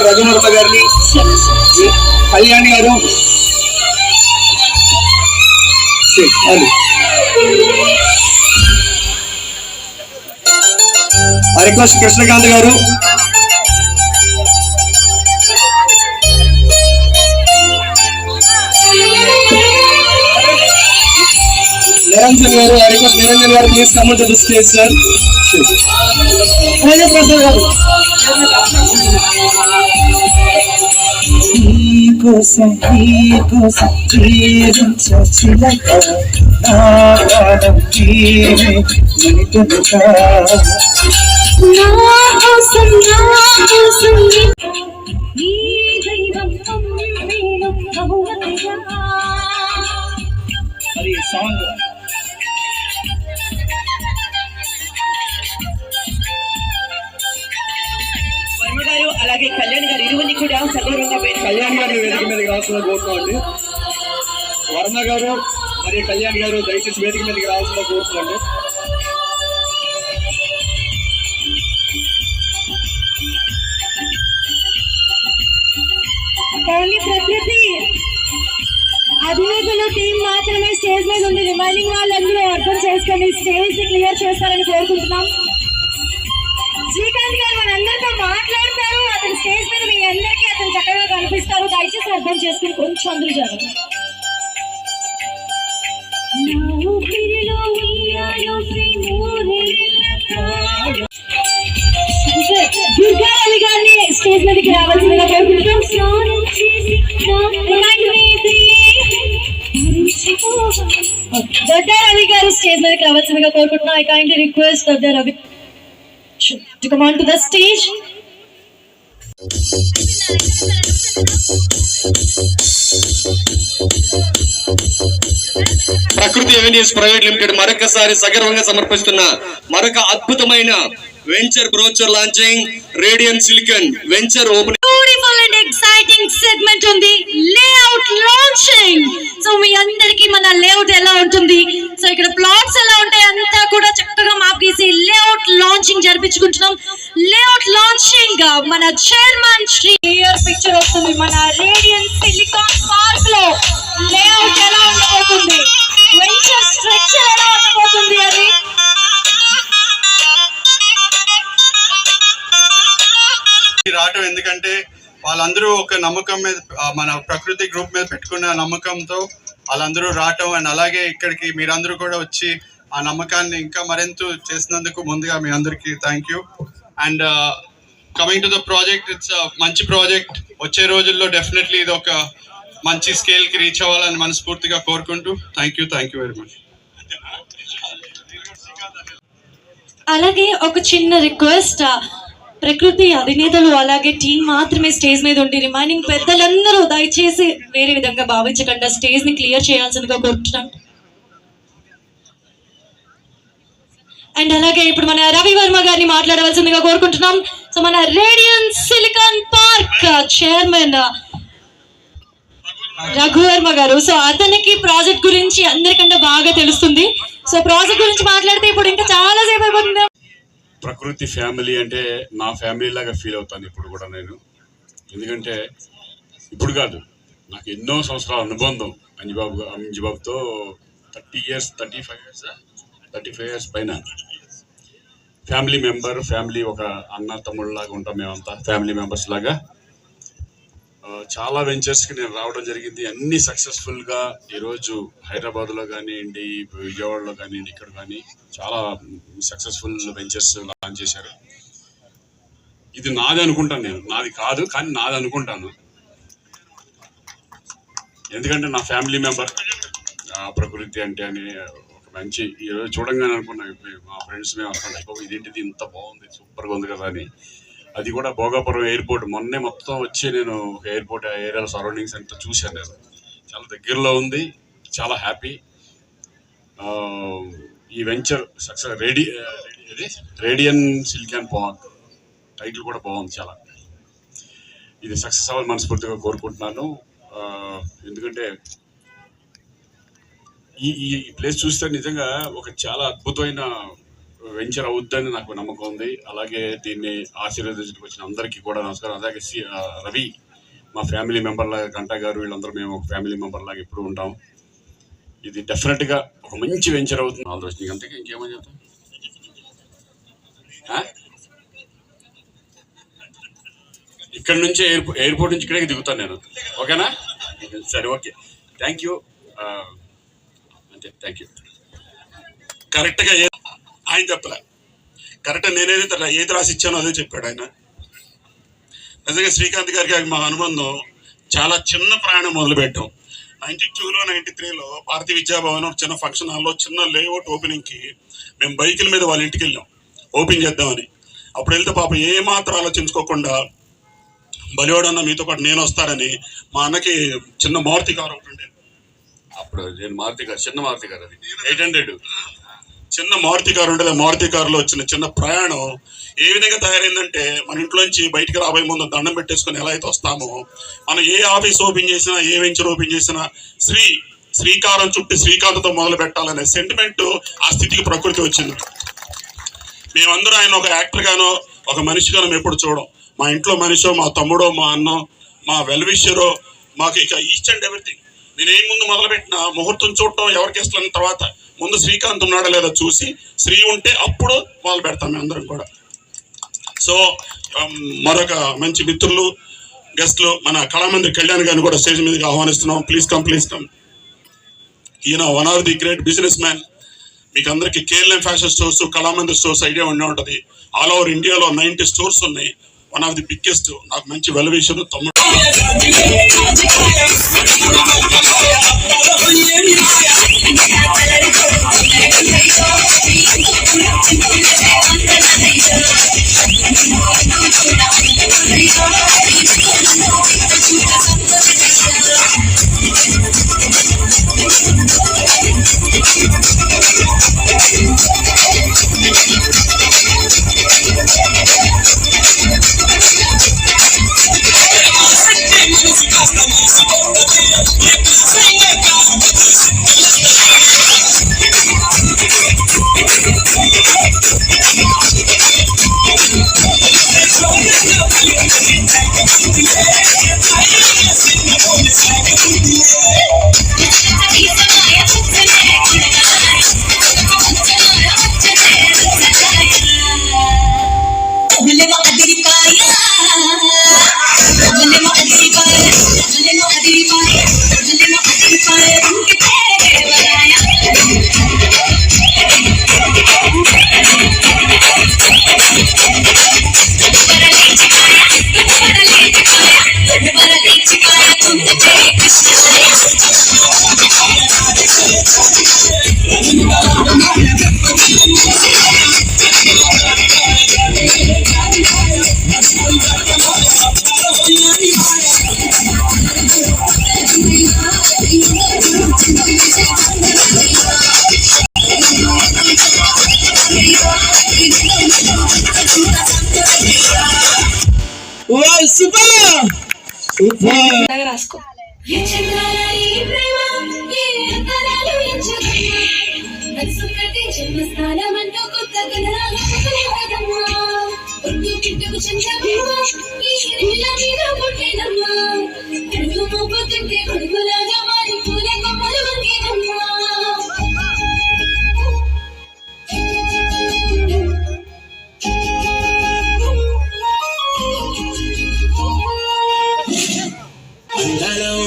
రఘువర్మ గారిని, కళ్యాణ్ గారు, రిక్వెస్ట్ కృష్ణకాంత్ గారు, నిరంజన్ గారు, రిక్వెస్ట్ నిరంజన్ గారు please come to the stage sir. Prasad గారు కోసం సాంగ్ అలాగే కళ్యాణ్ గారు ఇరువుని కూడా సగౌరవంగా కళ్యాణ్ గారు వేదిక మీదకి రావాల్సిన కోరుకోండి. వర్మ గారు మరియు కళ్యాణ్ గారు దయచేసి వేదిక మీదకి రావాల్సిన కోరుకోండి. కానీ ప్రకృతి అధినేతలు టీం మాత్రమే స్టేజ్ మీద ఉంది. రిమైనింగ్ వాళ్ళందరూ అర్థం చేసుకొని స్టేజ్ ని క్లియర్ చేస్తారని కోరుకుంటున్నాం. శ్రీకాంత్ గారు మనందరితో మాట్లాడతారు. అతను స్టేజ్ మీద మీ అందరికీ అతను చక్కగా కనిపిస్తారు. దయచేసి అర్థం చేసుకుని కొంచెం అందరూ జరగదు. దుర్గారాణి గారిని స్టేజ్ మీదకి రావాల్సిందిగా కోరుకుంటున్నాం. దొడ్డ రవి గారు స్టేజ్ మీదకి రావాల్సిందిగా కోరుకుంటున్నాం. I kindly request Dodda Ravi to come on to the stage. Prakruthi avenues private limited మరొకసారి సగర్వంగా సమర్పిస్తున్న మరొక అద్భుతమైన venture brochure launching Radian silicon venture opening. Beautiful and exciting segment ఉంది, లేఅవుట్ లాంచింగ్. సో మీ అందరికి మన లేఅవుట్ ఎలా ఉంటుంది, సో ఇక్కడ ప్లాట్స్ ఎలా ఉంటాయి అంతా కూడా చక్కగా మాప్ గీసి లేఅవుట్ లాంచింగ్ జరిపించుకుంటున్నాం. లేఅవుట్ లాంచింగ్ మన చైర్మన్ శ్రీ క్లియర్ పిక్చర్ వస్తుంది. మన రేడియన్ సిలికాన్ పార్క్ లో లేఅవుట్ ఎలా ఉండబోతుంది, వెంచర్ స్ట్రక్చర్ ఎలా ఉండబోతుంది అది రావటం. ఎందుకంటే వాళ్ళందరూ ఒక నమ్మకం మీద, మన ప్రకృతి గ్రూప్ మీద పెట్టుకున్న నమ్మకంతో వాళ్ళందరూ రావటం. అండ్ అలాగే ఇక్కడికి మీరందరూ కూడా వచ్చి ఆ నమ్మకాన్ని ఇంకా మరింత చేసినందుకు ముందుగా మీ అందరికీ thank you. And coming to the project, it's మంచి ప్రాజెక్ట్. వచ్చే రోజుల్లో డెఫినెట్లీ ఇది ఒక మంచి స్కేల్కి రీచ్ అవ్వాలని మనస్ఫూర్తిగా కోరుకుంటూ థ్యాంక్ యూ వెరీ మచ్. అలాగే ఒక చిన్న రిక్వెస్ట్, ప్రకృతి అధినేతలు అలాగే టీం మాత్రమే స్టేజ్ మీద ఉండి రిమైనింగ్ పెద్దలందరూ దయచేసి వేరే విధంగా భావించకుండా స్టేజ్ ని క్లియర్ చేయాల్సిందిగా కోరుతున్నాం. అండ్ అలాగే ఇప్పుడు మన రవి వర్మ గారిని మాట్లాడవలసిందిగా కోరుకుంటున్నాం. సో మన radian silicon park chairman Raghu Varma గారు, సో అతనికి ప్రాజెక్ట్ గురించి అందరికంటే బాగా తెలుస్తుంది. సో ప్రాజెక్ట్ గురించి మాట్లాడితే ఇప్పుడు ఇంకా చాలా సేపు అయిపోతుంది. ప్రకృతి ఫ్యామిలీ అంటే నా ఫ్యామిలీ లాగా ఫీల్ అవుతాను ఇప్పుడు కూడా నేను. ఎందుకంటే ఇప్పుడు కాదు, నాకు ఎన్నో సంవత్సరాల అనుబంధం అంజిబాబుతో 35 ఇయర్స్ పైన. ఫ్యామిలీ మెంబర్, ఫ్యామిలీ ఒక అన్న తమ్ముళ్ళ లాగా ఉంటాం మేమంతా, ఫ్యామిలీ మెంబర్స్ లాగా. చాలా వెంచర్స్కి నేను రావడం జరిగింది, అన్నీ సక్సెస్ఫుల్గా. ఈరోజు హైదరాబాద్లో కానివ్వండి, విజయవాడలో కానివ్వండి, ఇక్కడ కానీ చాలా సక్సెస్ఫుల్ వెంచర్స్ లాంచ్ చేశారు. ఇది నాది అనుకుంటాను నేను, నాది కాదు కానీ నాది అనుకుంటాను. ఎందుకంటే నా ఫ్యామిలీ మెంబర్ ప్రకృతి అంటే అని ఒక మంచి, ఈరోజు చూడంగానే అనుకున్నాం మా ఫ్రెండ్స్ మేము అనుకున్నాం ఇదేంటిది ఇంత బాగుంది, సూపర్గా ఉంది కదా అని. అది కూడా భోగాపురం ఎయిర్పోర్ట్, మొన్నే మొత్తం వచ్చి నేను ఎయిర్పోర్ట్ ఏరియాల సరౌండింగ్స్ అంతా చూశాను. నేను చాలా దగ్గరలో ఉంది, చాలా హ్యాపీ. ఈ venture success radian silicon park title కూడా బాగుంది చాలా. ఇది సక్సెస్ అవ్వాలని మనస్ఫూర్తిగా కోరుకుంటున్నాను. ఎందుకంటే ఈ ప్లేస్ చూస్తే నిజంగా ఒక చాలా అద్భుతమైన వెంచర్ అవుద్దని నాకు నమ్మకం ఉంది. అలాగే దీన్ని ఆశీర్వదించడానికి వచ్చిన అందరికీ కూడా నమస్కారం. అలాగే రవి మా ఫ్యామిలీ మెంబర్ లాగా, గంటా గారు, వీళ్ళందరూ మేము ఒక ఫ్యామిలీ మెంబర్ లాగా ఎప్పుడు ఉంటాం. ఇది డెఫినెట్గా ఒక మంచి వెంచర్ అవుతుంది. ఆల్ రోజు నీకు అంతగా ఇంకేమని చెప్తాం. ఇక్కడ నుంచే ఎయిర్పోర్ట్ నుంచి ఇక్కడికి దిగుతాను నేను. ఓకేనా? సరే, ఓకే, థ్యాంక్ యూ. అంతే, థ్యాంక్ యూ. కరెక్ట్గా ఆయన చెప్పలే, కరెక్ట్గా నేనేదైతే ఏది రాసి ఇచ్చానో అదే చెప్పాడు ఆయన. నిజంగా శ్రీకాంత్ గారికి మా అనుబంధం చాలా చిన్న ప్రయాణం మొదలుపెట్టాం. 92లో 93లో భారతీయ విద్యాభవన్ చిన్న ఫంక్షన్ హాల్లో చిన్న లేఅవుట్ ఓపెనింగ్కి మేము బైకుల మీద వాళ్ళ ఇంటికి వెళ్ళాం ఓపెన్ చేద్దామని. అప్పుడు వెళ్తే పాప ఏమాత్రం ఆలోచించుకోకుండా బలివాడన్న మీతో పాటు నేను వస్తాడని మా అన్నకి చిన్న మారుతి కారు ఒకటి ఉండేది. అప్పుడు నేను మారుతి కారు, చిన్న మారుతి కారు, అది 800 చిన్న మారుతి కారు ఉండేది. మారుతి కారులో వచ్చిన చిన్న ప్రయాణం ఏ విధంగా తయారైందంటే, మన ఇంట్లోంచి బయటికి రాబోయే ముందు దండం పెట్టేసుకుని ఎలా అయితే వస్తామో, మనం ఏ ఆఫీస్ ఓపెన్ చేసినా, ఏ వెంచర్ ఓపెన్ చేసినా శ్రీకారం చుట్టి శ్రీకాంత్తో మొదలు పెట్టాలనే సెంటిమెంట్, ఆ స్థితికి ప్రకృతి వచ్చింది. మేమందరూ ఆయన ఒక యాక్టర్ గానో ఒక మనిషిగానో మేము ఎప్పుడు చూడం. మా ఇంట్లో మనిషో, మా తమ్ముడో, మా అన్నో, మా వెల్విషరో, మాకు ఇక ఈచ్ అండ్ ఎవ్రీథింగ్. నేను ఏం ముందు మొదలుపెట్టినా ముహూర్తం చూడటం ఎవరికి ఇష్టం తర్వాత ముందు శ్రీకాంత్ ఉన్నాడో లేదో చూసి, శ్రీ ఉంటే అప్పుడు మొదలు పెడతాం మేము అందరం కూడా. సో మరొక మంచి మిత్రులు, గెస్ట్లు, మన కళామందిర్ కళ్యాణ్ గారిని కూడా స్టేజ్ మీదకి ఆహ్వానిస్తున్నాం. Please come, please come. ఈయన one of the great business man. మీకు అందరికీ KLM fashion stores, Kalamandir stores idea ఉండే ఉంటుంది. ఆల్ ఓవర్ ఇండియాలో 90 స్టోర్స్ ఉన్నాయి. One of the biggest. నాకు మంచి వెల్విషర్ తమ్ముడు. రాసుకో. జన్మస్థానమంటూ కొత్త కొడుకులాగా మారి పూల కొమ్మలు వంగేదమ్మా.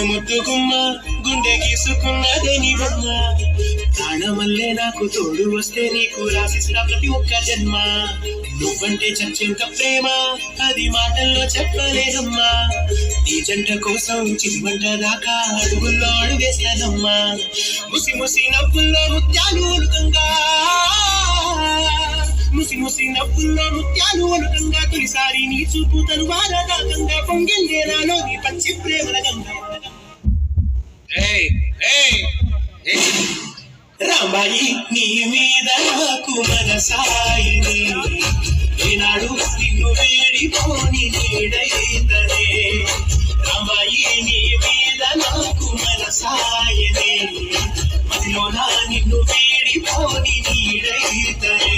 ముద్దుగుమ్మ గుండె గీసుకున్నదే నీ బొమ్మ, ప్రాణమల్లే నాకు తోడు వస్తే నీకు రాసిస్తా ప్రతి ఒక్క జన్మ. నువ్వంటే చచ్చేంత ప్రేమ అది మాటల్లో చెప్పలేదమ్మా. ఈ జంట కోసం చిరిమంట దాకా అడుగుల్లో అడుగేస్తానమ్మా. ముసి ముసి నవ్వుల్లో ముత్యాలు అలుకంగా, ముసి ముసి నవ్వుల్లో ముత్యాలు అలుకంగా, తొలిసారి నీ చూపు తరువాత దాకంగా పొంగిందే నాలో నీ పచ్చి ప్రేమల గంగా. రాంబాయి నీ మీద నాకు మనసాయిని, ఈనాడు నిన్ను వేడిపోని నీడైతనే. రాంబాయి నీ మీద నాకు మనసాయిని, మదిలో నా నిన్ను వేడిపోని నీడైతనే.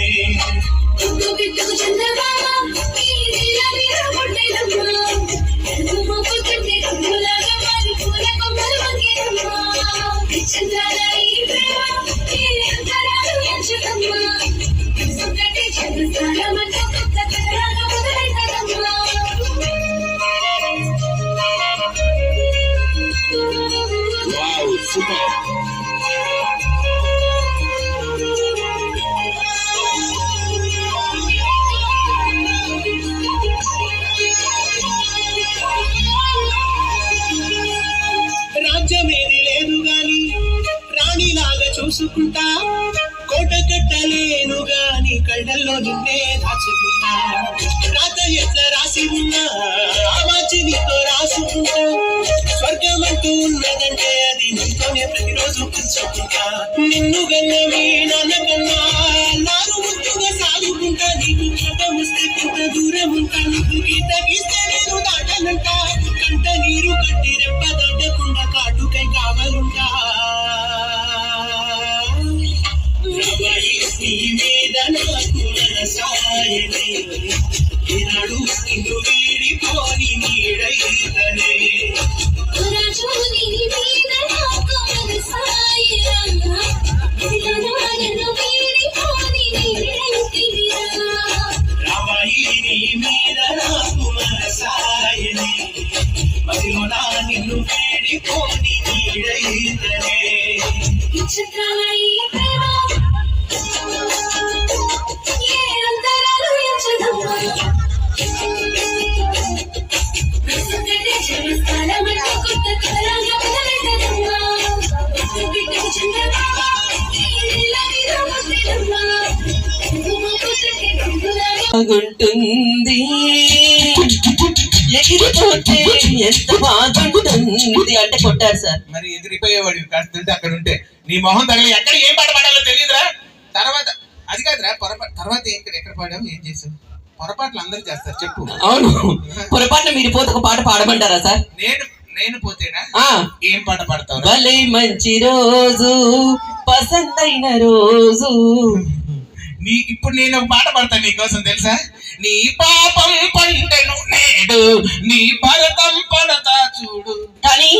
సూపర్. రాజ్యమేది లేదు గాని రాణిలాగా చూసుకుంటా, కోట కట్టలేను గాని కళ్ళల్లో నిన్నే దాచుకుంటా. రాత ఎట్లా రాసి ఉన్నా ఆ మార్చి నీతో రాసుకుంటా. స్వర్గం అంటూ ఉన్నదంటే అది నీతోనే ప్రతిరోజు పంచుకుంటా. నిన్ను గన్నవి నాన్న కన్నా నారు ముట్టుగా సాగుకుంటా. నీకు కోపం వస్తే కొంత దూరం ఉంటా, నీకు గీత గీస్తే నేను దాటనుంటా. కంట నీరు కట్టి రెప్ప దాటకుండా కాటుకై కావాలుంటా. నీ మీద నాకు మనసాయనే, ఈనాడు నిన్ను వీడిపోని నీడైతనే. రావాయి నీ మీద నాకు మనసాయనే, మదిలోనా నిన్ను వీడిపోని నీడైతనే. బాగుంటుంది ఎగిరిపోతే ఎంత బాగుంటుంది అంటే కొట్టారు సార్. మరి ఎగిరిపోయేవాడు కాస్తుంటే అక్కడ ఉంటే నీ మొహం తగలి ఎక్కడ ఏం పాట పాడాలో తెలియదురా. తర్వాత అది కాదురా తర్వాత ఎక్కడ పాడావు, ఏం చేసావు? పొరపాట్లు అందరూ చేస్తారు, చెప్పు. అవును, పొరపాటున మీరు పోతే ఒక పాట పాడమంటారా సార్? నేను పోతేనా? ఏం పాట పాడతావు? భలే మంచి రోజు, పసందైన రోజు. ఇప్పుడు నేను ఒక పాట పాడతాను నీకోసం, తెలుసా? నీ పాపం పంటను నేడు, నీ భరతం పడతా చూడు. కానీ